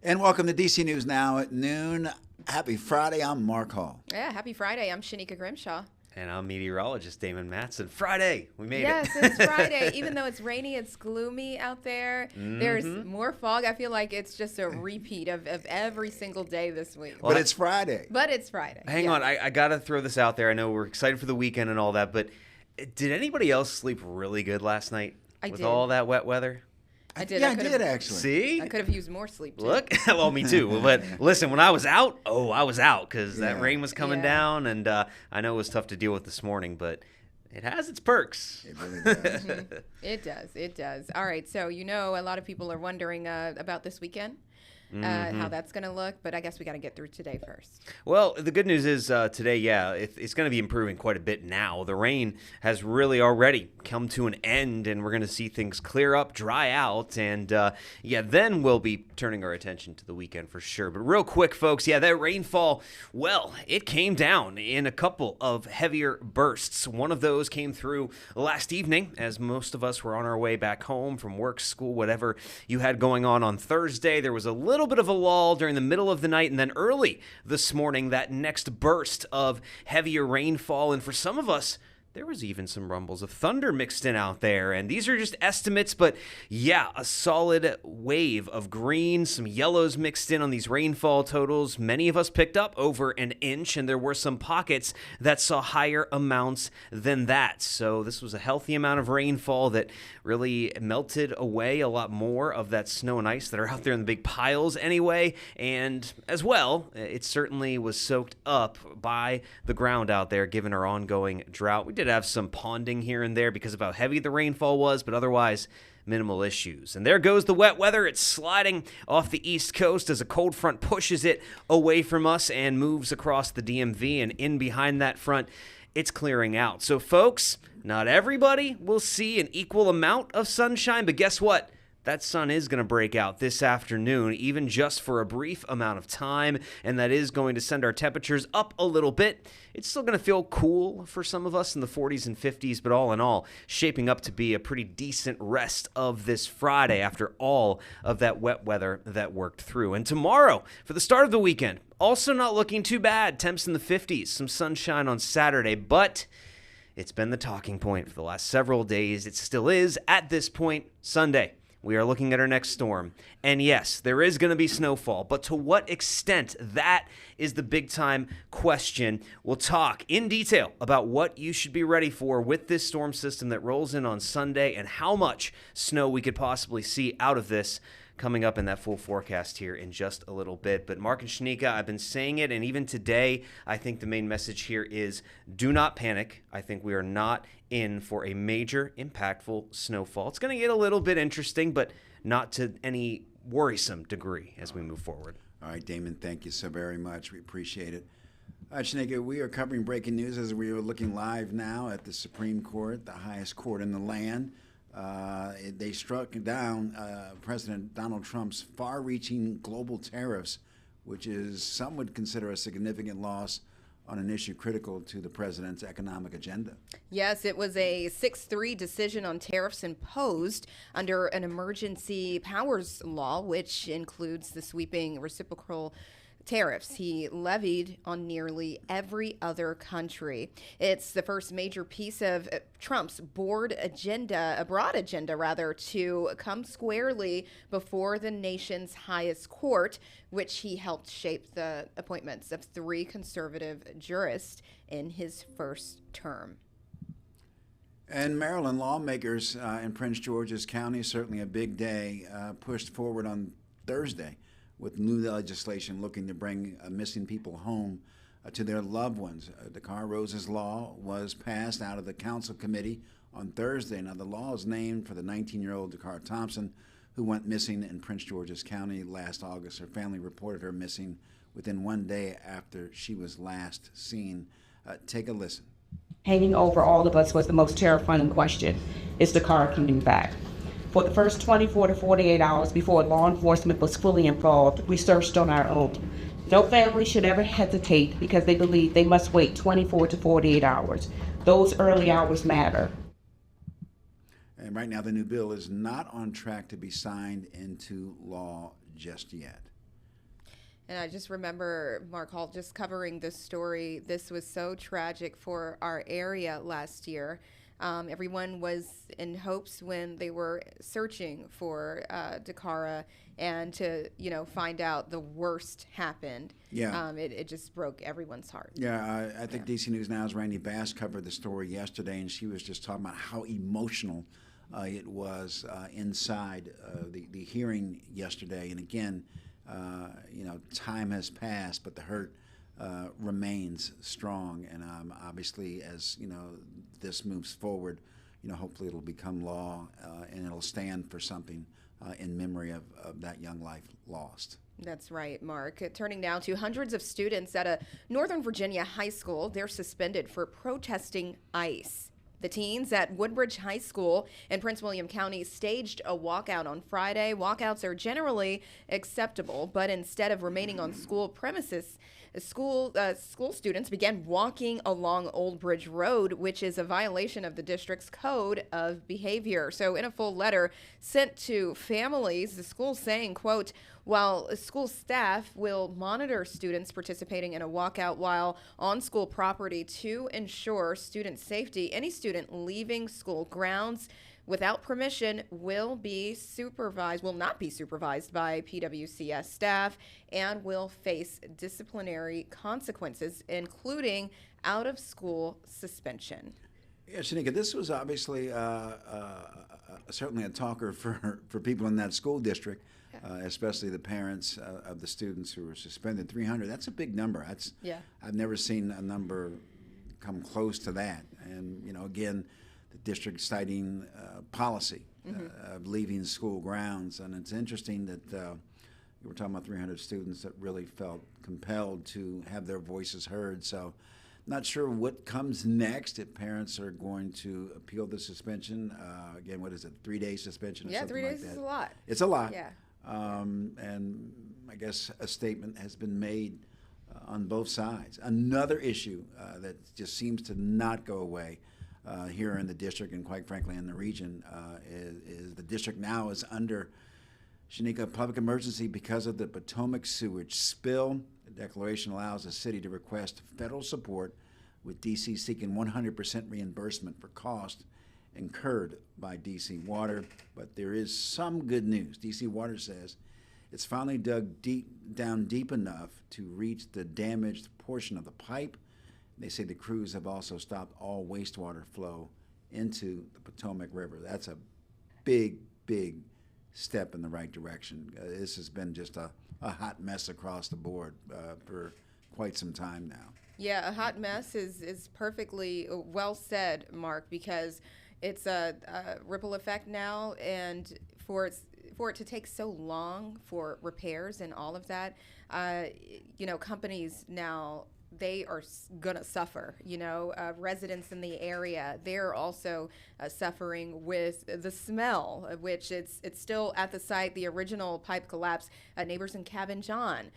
And welcome to DC News Now at noon. Happy Friday. I'm Mark Hall. Yeah, happy Friday. I'm Shanika Grimshaw. And I'm meteorologist Damon Matson. Friday, we made Yes, it. it's Friday. Even though it's rainy, it's gloomy out there. There's more fog. I feel like it's just a repeat of every single day this week. But it's Friday. But it's Friday. Hang on, I got to throw this out there. I know we're excited for the weekend and all that, but did anybody else sleep really good last night I with did. all that wet weather? I did. Yeah, I did actually. See? I could have used more sleep, too. Look, well, me too. But listen, when I was out, I was out because that rain was coming Yeah. down, and I know it was tough to deal with this morning, but it has its perks. It really does. It does. It does. All right. So, a lot of people are wondering about this weekend, how that's going to look. But I guess we got to get through today first. Well, the good news is today, it's going to be improving quite a bit now. The rain has really already come to an end, and we're going to see things clear up, dry out, and then we'll be turning our attention to the weekend for sure. But real quick, folks, that rainfall, well, it came down in a couple of heavier bursts. One of those came through last evening as most of us were on our way back home from work, school, whatever you had going on Thursday. There was a little bit of a lull during the middle of the night, and then early this morning, that next burst of heavier rainfall. And for some of us, there was even some rumbles of thunder mixed in out there. And these are just estimates, but a solid wave of green, some yellows mixed in on these rainfall totals. Many of us picked up over an inch, and there were some pockets that saw higher amounts than that. So this was a healthy amount of rainfall that really melted away a lot more of that snow and ice that are out there in the big piles anyway. And as well, it certainly was soaked up by the ground out there given our ongoing drought. We did have some ponding here and there because of how heavy the rainfall was, but otherwise minimal issues. And there goes the wet weather. It's sliding off the East Coast as a cold front pushes it away from us and moves across the DMV, and in behind that front, it's clearing out. So folks, not everybody will see an equal amount of sunshine, but guess what? That sun is going to break out this afternoon, even just for a brief amount of time, and that is going to send our temperatures up a little bit. It's still going to feel cool for some of us in the 40s and 50s, but all in all, shaping up to be a pretty decent rest of this Friday after all of that wet weather that worked through. And tomorrow, for the start of the weekend, also not looking too bad. Temps in the 50s, some sunshine on Saturday, but it's been the talking point for the last several days. It still is at this point. Sunday, we are looking at our next storm. And yes, there is going to be snowfall, but to what extent? That is the big time question. We'll talk in detail about what you should be ready for with this storm system that rolls in on Sunday and how much snow we could possibly see out of this coming up in that full forecast here in just a little bit. But Mark and Shanika, I've been saying it, and even today, I think the main message here is do not panic. I think we are not in for a major, impactful snowfall. It's going to get a little bit interesting, but not to any worrisome degree as we move forward. All right, Damon, thank you so very much. We appreciate it. All right, Shanika, we are covering breaking news as we are looking live now at the Supreme Court, the highest court in the land. They struck down President Donald Trump's far-reaching global tariffs, which is some would consider a significant loss on an issue critical to the president's economic agenda. Yes, it was a 6-3 decision on tariffs imposed under an emergency powers law, which includes the sweeping reciprocal tariffs he levied on nearly every other country. It's the first major piece of Trump's broad agenda, to come squarely before the nation's highest court, which he helped shape the appointments of 3 conservative jurists in his first term. And Maryland lawmakers in Prince George's County, certainly a big day, pushed forward on Thursday with new legislation looking to bring missing people home to their loved ones. Dakar Rose's law was passed out of the council committee on Thursday. Now, the law is named for the 19-year-old Dakar Thompson, who went missing in Prince George's County last August. Her family reported her missing within 1 day after she was last seen. Take a listen. Hanging over all of us was the most terrifying question: is Dakar coming back? For the first 24 to 48 hours before law enforcement was fully involved, we searched on our own. No family should ever hesitate because they believe they must wait 24 to 48 hours. Those early hours matter. And right now, the new bill is not on track to be signed into law just yet. And I just remember, Mark Hall, just covering this story. This was so tragic for our area last year. Everyone was in hopes when they were searching for Dakara, and to find out the worst happened. Yeah. It just broke everyone's heart. Yeah, I think DC News Now's Randy Bass covered the story yesterday, and she was just talking about how emotional it was inside the hearing yesterday. And again, time has passed, but the hurt remains strong. And obviously, as this moves forward, hopefully it'll become law and it'll stand for something in memory of that young life lost. That's right, Mark. Turning now to hundreds of students at a Northern Virginia high school. They're suspended for protesting ICE. The teens at Woodbridge High School in Prince William County staged a walkout on Friday. Walkouts are generally acceptable, but instead of remaining on school premises, school students began walking along Old Bridge Road, which is a violation of the district's code of behavior. So in a full letter sent to families, the school saying, quote, while school staff will monitor students participating in a walkout while on school property to ensure student safety, any student leaving school grounds without permission will not be supervised by PWCS staff and will face disciplinary consequences, including out-of-school suspension. Yeah, Shanika, this was obviously certainly a talker for people in that school district, especially the parents of the students who were suspended. 300, that's a big number. I've never seen a number come close to that. And, again, the district citing policy of leaving school grounds. And it's interesting that you were talking about 300 students that really felt compelled to have their voices heard. So not sure what comes next, if parents are going to appeal the suspension. Again, what is it, 3-day suspension or something like that? Yeah, 3 days is a lot. It's a lot. Yeah. And I guess a statement has been made on both sides. Another issue that just seems to not go away here in the district, and quite frankly in the region, is the district now is under, Shanika, public emergency because of the Potomac sewage spill. The declaration allows the city to request federal support, with D.C. seeking 100% reimbursement for costs incurred by D.C. Water. But there is some good news. D.C. Water says it's finally dug down deep enough to reach the damaged portion of the pipe. They say the crews have also stopped all wastewater flow into the Potomac River. That's a big, big step in the right direction. This has been just a hot mess across the board for quite some time now. Yeah, a hot mess is perfectly well said, Mark, because it's a ripple effect now, and for it to take so long for repairs and all of that, companies now, they are going to suffer. Residents in the area, they're also suffering with the smell, which it's still at the site. The original pipe collapse. Neighbors in Cabin John,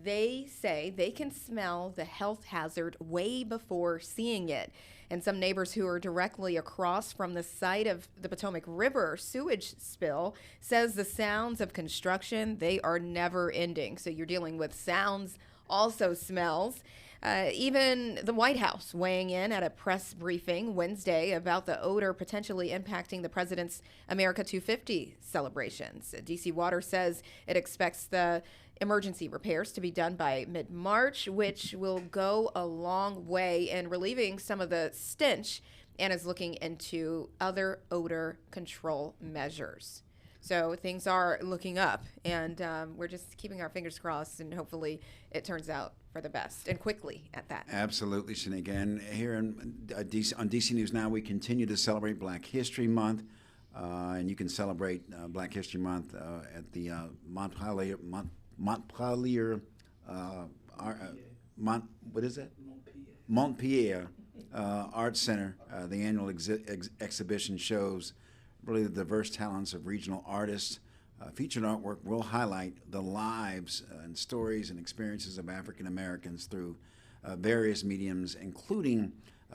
they say they can smell the health hazard way before seeing it. And some neighbors who are directly across from the site of the Potomac River sewage spill says the sounds of construction, they are never ending. So you're dealing with sounds, also smells. Even the White House weighing in at a press briefing Wednesday about the odor potentially impacting the president's America 250 celebrations. DC Water says it expects the emergency repairs to be done by mid-March, which will go a long way in relieving some of the stench, and is looking into other odor control measures. So things are looking up, and we're just keeping our fingers crossed, and hopefully it turns out for the best, and quickly at that. Absolutely, Shanika. And here on DC News Now, we continue to celebrate Black History Month, and you can celebrate Black History Month at the Montpelier Art Center. The annual exhibition shows really the diverse talents of regional artists. Featured artwork will highlight the lives and stories and experiences of African Americans through various mediums, including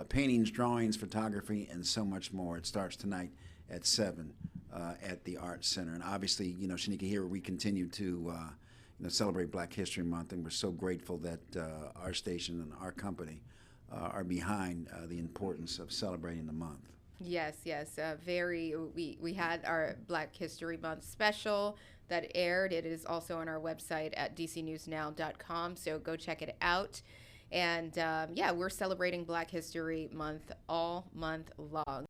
paintings, drawings, photography, and so much more. It starts tonight at 7 at the Art Center. And obviously, Shanika, here we continue to celebrate Black History Month, and we're so grateful that our station and our company are behind the importance of celebrating the month. Yes, yes. We had our Black History Month special that aired. It is also on our website at dcnewsnow.com, so go check it out. And yeah, we're celebrating Black History Month all month long.